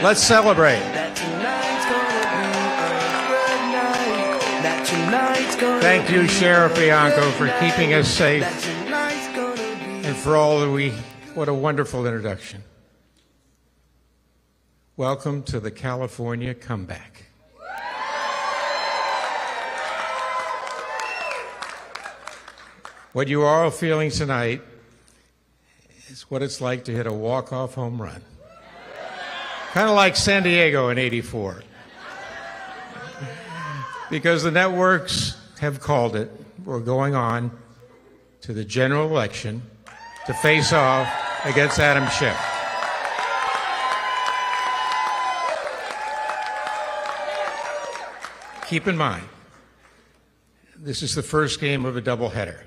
Let's celebrate. Thank you, Sheriff Bianco, for keeping us safe and for all that what a wonderful introduction. Welcome to the California comeback. What you are all feeling tonight is what it's like to hit a walk-off home run. Kind of like San Diego in '84. Because the networks have called it, we're going on to the general election to face off against Adam Schiff. Keep in mind, this is the first game of a doubleheader.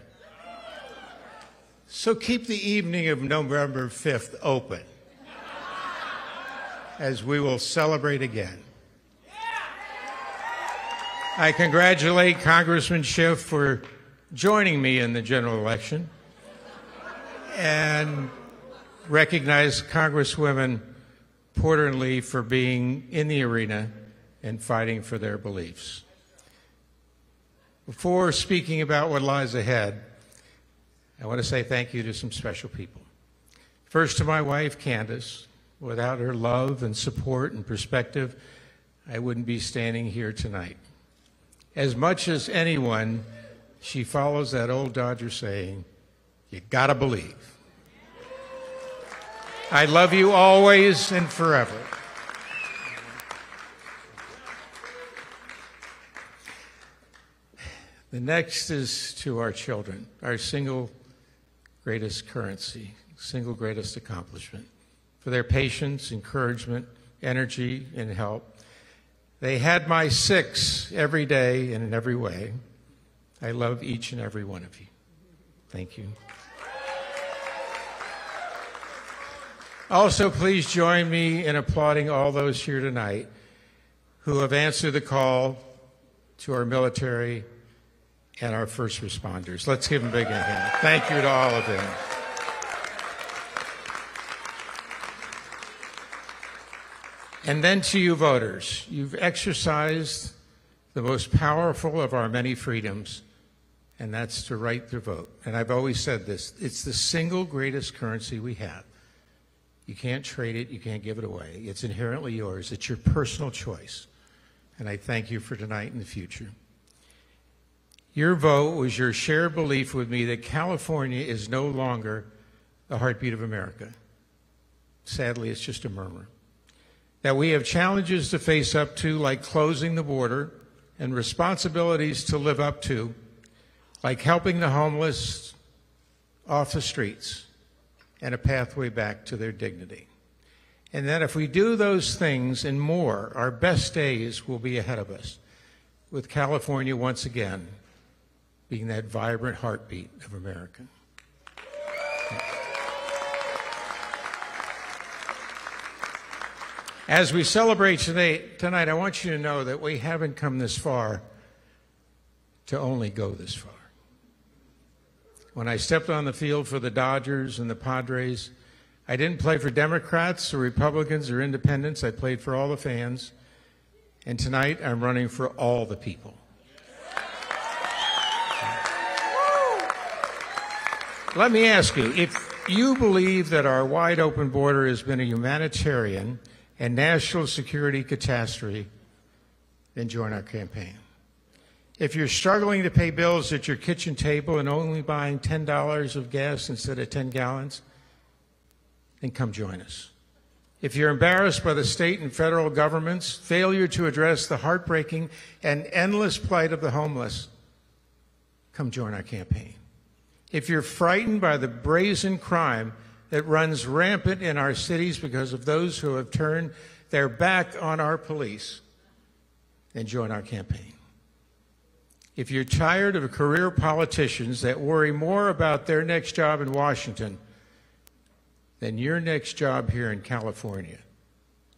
So keep the evening of November 5th open as we will celebrate again. I congratulate Congressman Schiff for joining me in the general election and recognize Congresswomen Porter and Lee for being in the arena and fighting for their beliefs. Before speaking about what lies ahead, I want to say thank you to some special people. First, to my wife, Candace. Without her love and support and perspective, I wouldn't be standing here tonight. As much as anyone, she follows that old Dodger saying, you gotta believe. I love you always and forever. The next is to our children, our single greatest currency, single greatest accomplishment, for their patience, encouragement, energy, and help. They had my 6 every day and in every way. I love each and every one of you. Thank you. Also, please join me in applauding all those here tonight who have answered the call to our military and our first responders. Let's give them a big hand. Thank you to all of them. And then to you voters, you've exercised the most powerful of our many freedoms, and that's to right to vote. And I've always said this, it's the single greatest currency we have. You can't trade it, you can't give it away. It's inherently yours, it's your personal choice. And I thank you for tonight and the future. Your vote was your shared belief with me that California is no longer the heartbeat of America. Sadly, it's just a murmur. That we have challenges to face up to, like closing the border, and responsibilities to live up to, like helping the homeless off the streets and a pathway back to their dignity. And that if we do those things and more, our best days will be ahead of us, with California once again being that vibrant heartbeat of America. As we celebrate tonight, I want you to know that we haven't come this far to only go this far. When I stepped on the field for the Dodgers and the Padres, I didn't play for Democrats or Republicans or independents. I played for all the fans. And tonight, I'm running for all the people. Let me ask you, if you believe that our wide open border has been a humanitarian and national security catastrophe, then join our campaign. If you're struggling to pay bills at your kitchen table and only buying $10 of gas instead of 10 gallons, then come join us. If you're embarrassed by the state and federal government's failure to address the heartbreaking and endless plight of the homeless, come join our campaign. If you're frightened by the brazen crime that runs rampant in our cities because of those who have turned their back on our police, then join our campaign. If you're tired of career politicians that worry more about their next job in Washington than your next job here in California,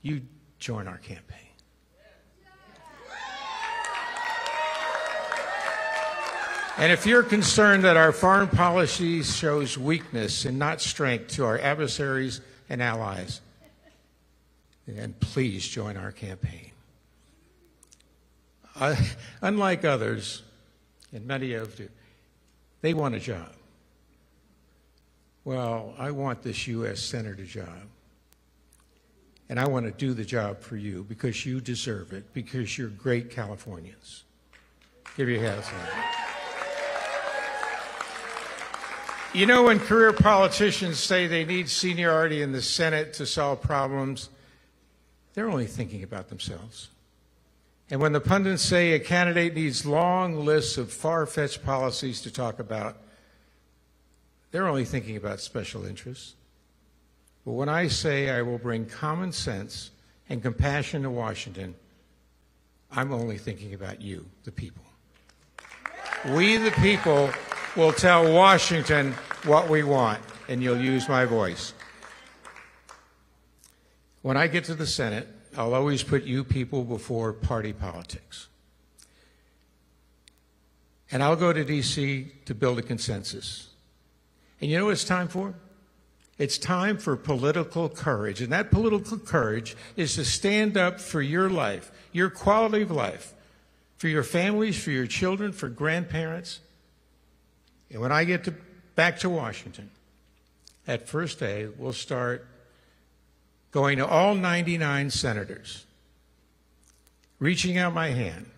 you join our campaign. And if you're concerned that our foreign policy shows weakness and not strength to our adversaries and allies, and please join our campaign. Unlike others, and many of you, they want a job. Well, I want this U.S. Senator job. And I want to do the job for you because you deserve it, because you're great Californians. Give your hands on that. You know, when career politicians say they need seniority in the Senate to solve problems, they're only thinking about themselves. And when the pundits say a candidate needs long lists of far-fetched policies to talk about, they're only thinking about special interests. But when I say I will bring common sense and compassion to Washington, I'm only thinking about you, the people. We, the people, will tell Washington what we want, and you'll use my voice. When I get to the Senate, I'll always put you people before party politics. And I'll go to D.C. to build a consensus. And you know what it's time for? It's time for political courage. And that political courage is to stand up for your life, your quality of life, for your families, for your children, for grandparents. And when I get back to Washington, that first day, we'll start going to all 99 senators, reaching out my hand,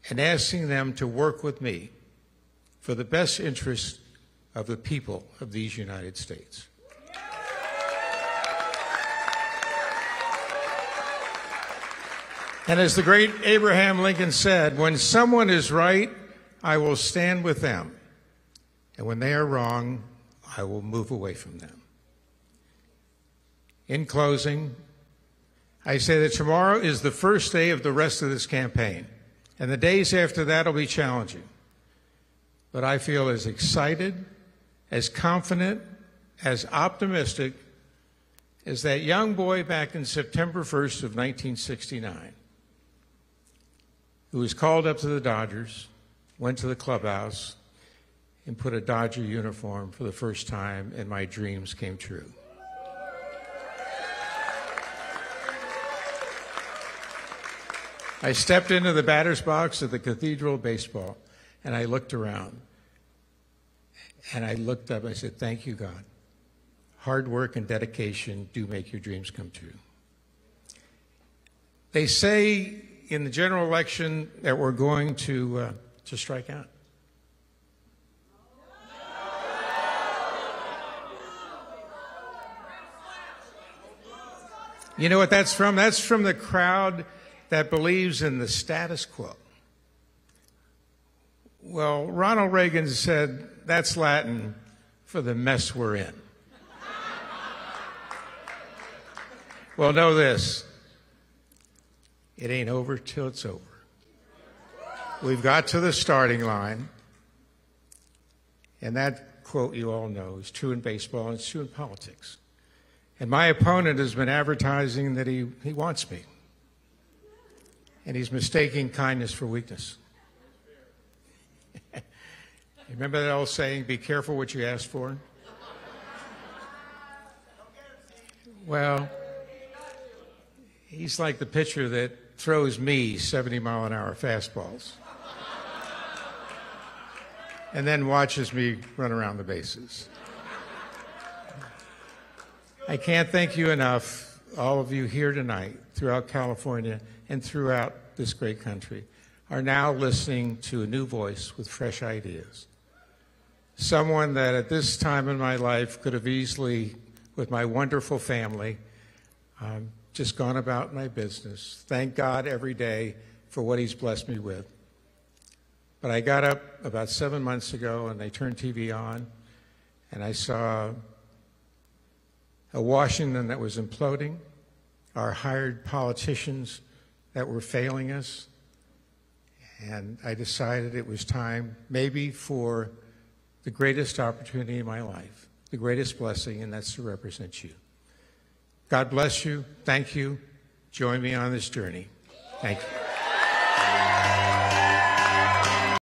and asking them to work with me for the best interests of the people of these United States. And as the great Abraham Lincoln said, when someone is right, I will stand with them. And when they are wrong, I will move away from them. In closing, I say that tomorrow is the first day of the rest of this campaign, and the days after that will be challenging. But I feel as excited, as confident, as optimistic as that young boy back in September 1st of 1969, who was called up to the Dodgers, went to the clubhouse, and put a Dodger uniform for the first time, and my dreams came true. I stepped into the batter's box at the Cathedral of Baseball, and I looked around. And I looked up and I said, thank you, God. Hard work and dedication do make your dreams come true. They say in the general election that we're going to strike out. You know what that's from? That's from the crowd that believes in the status quo. Well, Ronald Reagan said that's Latin for the mess we're in. Well, know this. It ain't over till it's over. We've got to the starting line. And that quote you all know is true in baseball and it's true in politics. And my opponent has been advertising that he wants me. And he's mistaking kindness for weakness. Remember that old saying, be careful what you ask for? Well, he's like the pitcher that throws me 70-mile-an-hour fastballs and then watches me run around the bases. I can't thank you enough, all of you here tonight, throughout California and throughout this great country, are now listening to a new voice with fresh ideas. Someone that at this time in my life could have easily, with my wonderful family, just gone about my business. Thank God every day for what he's blessed me with. But I got up about 7 months ago and they turned TV on and I saw a Washington that was imploding, our hired politicians that were failing us, and I decided it was time maybe for the greatest opportunity in my life, the greatest blessing, and that's to represent you. God bless you. Thank you. Join me on this journey. Thank you.